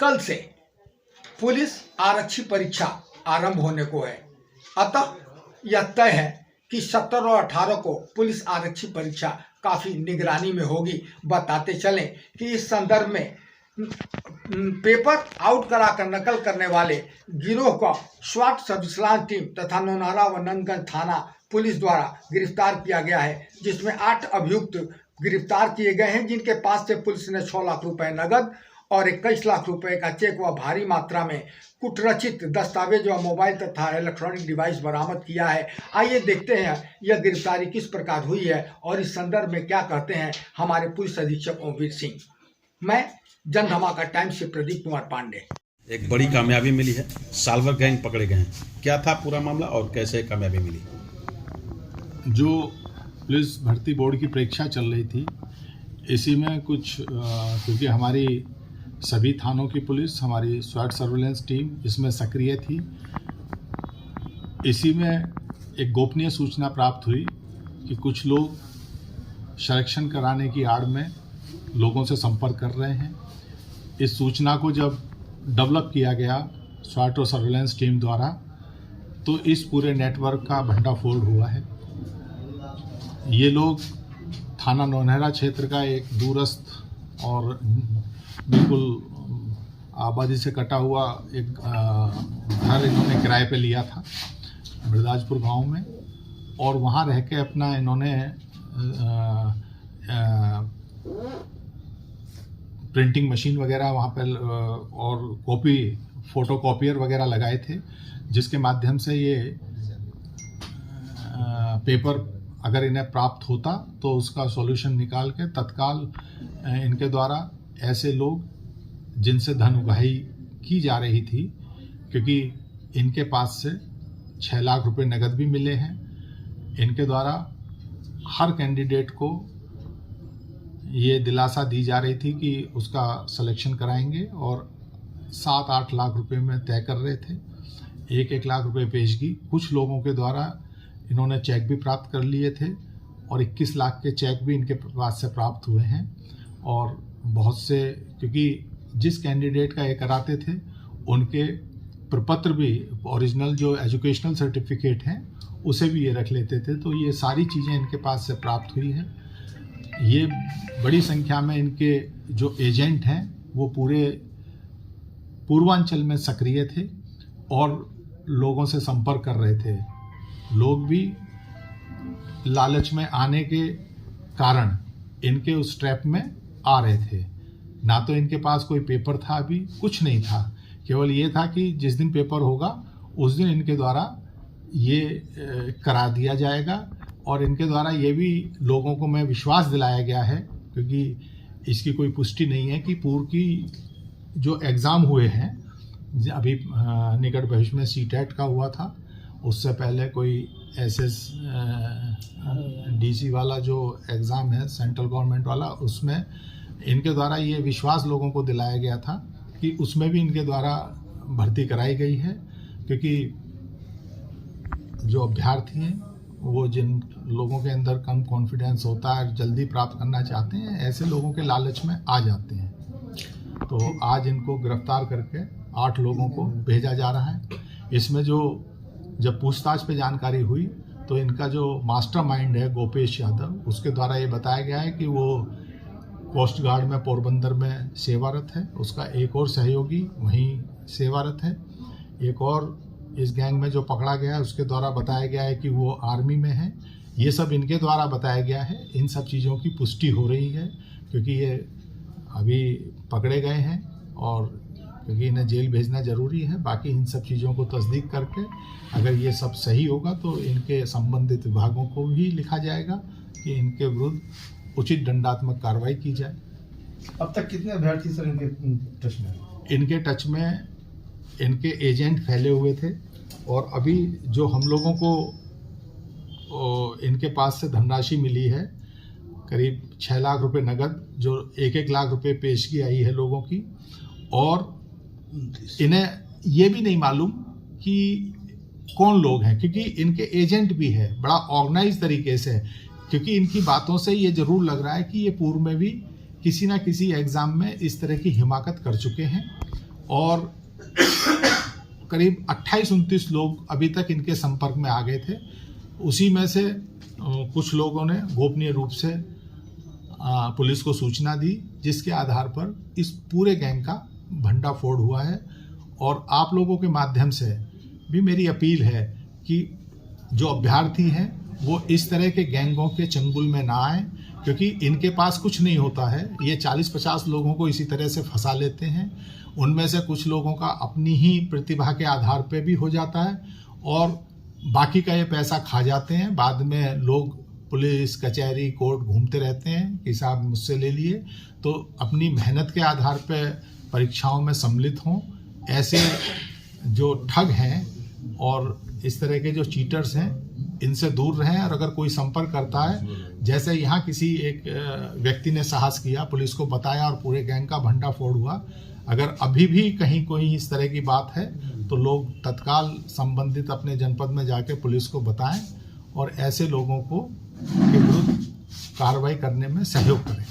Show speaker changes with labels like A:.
A: कल से पुलिस आरक्षी परीक्षा आरंभ होने को है। अतः यह तय है कि 17 और 18 को पुलिस आरक्षी परीक्षा काफी निगरानी में होगी। बताते चलें कि इस संदर्भ में पेपर आउट कराकर नकल करने वाले गिरोह का स्वाट सर्विलांस टीम तथा नौनारा व नंदगंज थाना पुलिस द्वारा गिरफ्तार किया गया है, जिसमें 8 अभियुक्त गिरफ्तार किए गए हैं, जिनके पास से पुलिस ने 6 लाख रुपए नगद और 21 लाख रुपए का चेक व भारी मात्रा में कुटरचित दस्तावेज व मोबाइल तथा इलेक्ट्रॉनिक डिवाइस बरामद किया है। आइए देखते हैं यह गिरफ्तारी किस प्रकार हुई है और इस संदर्भ में क्या कहते हैं हमारे पुलिस अधीक्षक ओमवीर सिंह। मैं जन धमाका टाइम्स से प्रदीप कुमार पांडे।
B: एक बड़ी कामयाबी मिली है, साल्वर गैंग पकड़े गए हैं। क्या था पूरा मामला और कैसे कामयाबी मिली?
C: जो पुलिस भर्ती बोर्ड की परीक्षा चल रही थी, इसी में कुछ क्योंकि हमारी सभी थानों की पुलिस, हमारी स्वाट सर्विलांस टीम इसमें सक्रिय थी, इसी में एक गोपनीय सूचना प्राप्त हुई कि कुछ लोग संरक्षण कराने की आड़ में लोगों से संपर्क कर रहे हैं। इस सूचना को जब डेवलप किया गया स्वाट और सर्विलांस टीम द्वारा, तो इस पूरे नेटवर्क का भंडाफोड़ हुआ है। ये लोग थाना नौनहरा क्षेत्र का एक दूरस्थ और बिल्कुल आबादी से कटा हुआ एक घर इन्होंने किराए पे लिया था बृहदाजपुर गांव में, और वहाँ रह के अपना इन्होंने प्रिंटिंग मशीन वगैरह वहाँ पर और फोटो कॉपियर वगैरह लगाए थे, जिसके माध्यम से ये पेपर अगर इन्हें प्राप्त होता तो उसका सॉल्यूशन निकाल के तत्काल इनके द्वारा ऐसे लोग जिनसे धन उगाही की जा रही थी, क्योंकि इनके पास से 6 लाख रुपए नगद भी मिले हैं, इनके द्वारा हर कैंडिडेट को ये दिलासा दी जा रही थी कि उसका सिलेक्शन कराएंगे, और 7-8 लाख रुपए में तय कर रहे थे। 1-1 लाख रुपए पेशगी कुछ लोगों के द्वारा इन्होंने चेक भी प्राप्त कर लिए थे, और 21 लाख के चेक भी इनके पास से प्राप्त हुए हैं। और बहुत से, क्योंकि जिस कैंडिडेट का ये कराते थे उनके प्रपत्र भी, ओरिजिनल जो एजुकेशनल सर्टिफिकेट हैं उसे भी ये रख लेते थे, तो ये सारी चीज़ें इनके पास से प्राप्त हुई हैं। ये बड़ी संख्या में इनके जो एजेंट हैं वो पूरे पूर्वांचल में सक्रिय थे और लोगों से संपर्क कर रहे थे। लोग भी लालच में आने के कारण इनके उस ट्रैप में आ रहे थे। ना तो इनके पास कोई पेपर था, अभी कुछ नहीं था, केवल ये था कि जिस दिन पेपर होगा उस दिन इनके द्वारा ये करा दिया जाएगा। और इनके द्वारा ये भी लोगों को मैं विश्वास दिलाया गया है, क्योंकि इसकी कोई पुष्टि नहीं है कि पूर्व की जो एग्ज़ाम हुए हैं, अभी निकट भविष्य में सीटेट का हुआ था, उससे पहले कोई डीसी वाला जो एग्ज़ाम है सेंट्रल गवर्नमेंट वाला, उसमें इनके द्वारा ये विश्वास लोगों को दिलाया गया था कि उसमें भी इनके द्वारा भर्ती कराई गई है, क्योंकि जो अभ्यर्थी हैं वो जिन लोगों के अंदर कम कॉन्फिडेंस होता है, जल्दी प्राप्त करना चाहते हैं, ऐसे लोगों के लालच में आ जाते हैं। तो आज इनको गिरफ्तार करके 8 लोगों को भेजा जा रहा है। इसमें जब पूछताछ पे जानकारी हुई तो इनका जो मास्टरमाइंड है गोपेश यादव, उसके द्वारा ये बताया गया है कि वो कोस्ट गार्ड में पोरबंदर में सेवारत है, उसका एक और सहयोगी वहीं सेवारत है। एक और इस गैंग में जो पकड़ा गया है उसके द्वारा बताया गया है कि वो आर्मी में है। ये सब इनके द्वारा बताया गया है। इन सब चीज़ों की पुष्टि हो रही है, क्योंकि ये अभी पकड़े गए हैं और क्योंकि इन्हें जेल भेजना ज़रूरी है। बाकी इन सब चीज़ों को तस्दीक करके अगर ये सब सही होगा तो इनके संबंधित विभागों को भी लिखा जाएगा कि इनके विरुद्ध उचित दंडात्मक कार्रवाई की जाए।
D: अब तक कितने अभ्यर्थी सर इनके टच में?
C: इनके टच में इनके एजेंट फैले हुए थे, और अभी जो हम लोगों को इनके पास से धनराशि मिली है करीब 6 लाख रुपए नगद, जो 1-1 लाख रुपए पेशगी आई है लोगों की। और इन्हें ये भी नहीं मालूम कि कौन लोग हैं, क्योंकि इनके एजेंट भी है, बड़ा ऑर्गेनाइज तरीके से। क्योंकि इनकी बातों से ये जरूर लग रहा है कि ये पूर्व में भी किसी ना किसी एग्ज़ाम में इस तरह की हिमाकत कर चुके हैं, और करीब 28-29 लोग अभी तक इनके संपर्क में आ गए थे। उसी में से कुछ लोगों ने गोपनीय रूप से पुलिस को सूचना दी, जिसके आधार पर इस पूरे गैंग का भंडाफोड़ हुआ है। और आप लोगों के माध्यम से भी मेरी अपील है कि जो अभ्यर्थी हैं वो इस तरह के गैंगों के चंगुल में ना आए, क्योंकि इनके पास कुछ नहीं होता है। ये 40-50 लोगों को इसी तरह से फंसा लेते हैं। उनमें से कुछ लोगों का अपनी ही प्रतिभा के आधार पे भी हो जाता है और बाकी का ये पैसा खा जाते हैं। बाद में लोग पुलिस कचहरी कोर्ट घूमते रहते हैं कि साहब मुझसे ले लिए। तो अपनी मेहनत के आधार पे परीक्षाओं में सम्मिलित हों। ऐसे जो ठग हैं और इस तरह के जो चीटर्स हैं, इनसे दूर रहें। और अगर कोई संपर्क करता है, जैसे यहाँ किसी एक व्यक्ति ने साहस किया, पुलिस को बताया और पूरे गैंग का भंडाफोड़ हुआ, अगर अभी भी कहीं कोई इस तरह की बात है तो लोग तत्काल संबंधित अपने जनपद में जाके पुलिस को बताएं और ऐसे लोगों को के विरुद्ध कार्रवाई करने में सहयोग करें।